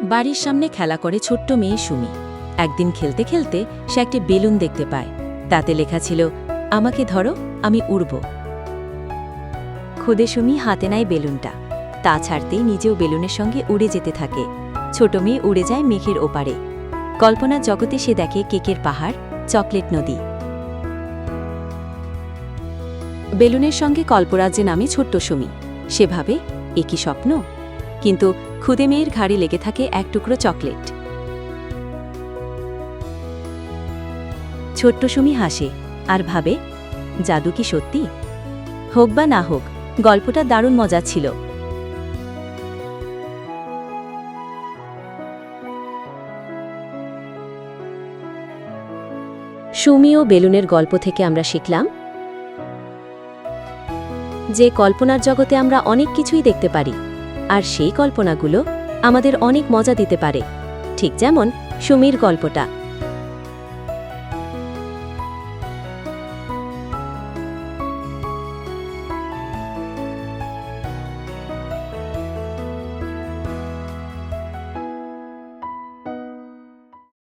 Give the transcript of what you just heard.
বাড়ির সামনে খেলা করে ছোট্ট মেয়ে সুমি। একদিন খেলতে খেলতে সে একটি বেলুন দেখতে পায়। তাতে লেখা ছিল, আমাকে ধরো, আমি উড়ব। খুদে সুমি হাতে নেয় বেলুনটা। তা ছাড়তেই নিজেও বেলুনের সঙ্গে উড়ে যেতে থাকে। ছোট মেয়ে উড়ে যায় মেঘের ওপারে। কল্পনার জগতে সে দেখে কেকের পাহাড়, চকলেট নদী। বেলুনের সঙ্গে কল্পরাজ্যে নামে ছোট্ট সুমি। সে ভাবে, এ কি স্বপ্ন? কিন্তু খুদে মেয়ের ঘাড়ে লেগে থাকে এক টুকরো চকলেট। ছোট্ট সুমি হাসে আর ভাবে, জাদু কি সত্যি? হোক বা না হোক, গল্পটা দারুণ মজা ছিল। সুমি ও বেলুনের গল্প থেকে আমরা শিখলাম যে কল্পনার জগতে আমরা অনেক কিছুই দেখতে পারি, আর সেই কল্পনাগুলো আমাদের অনেক মজা দিতে পারে, ঠিক যেমন সুমির গল্পটা।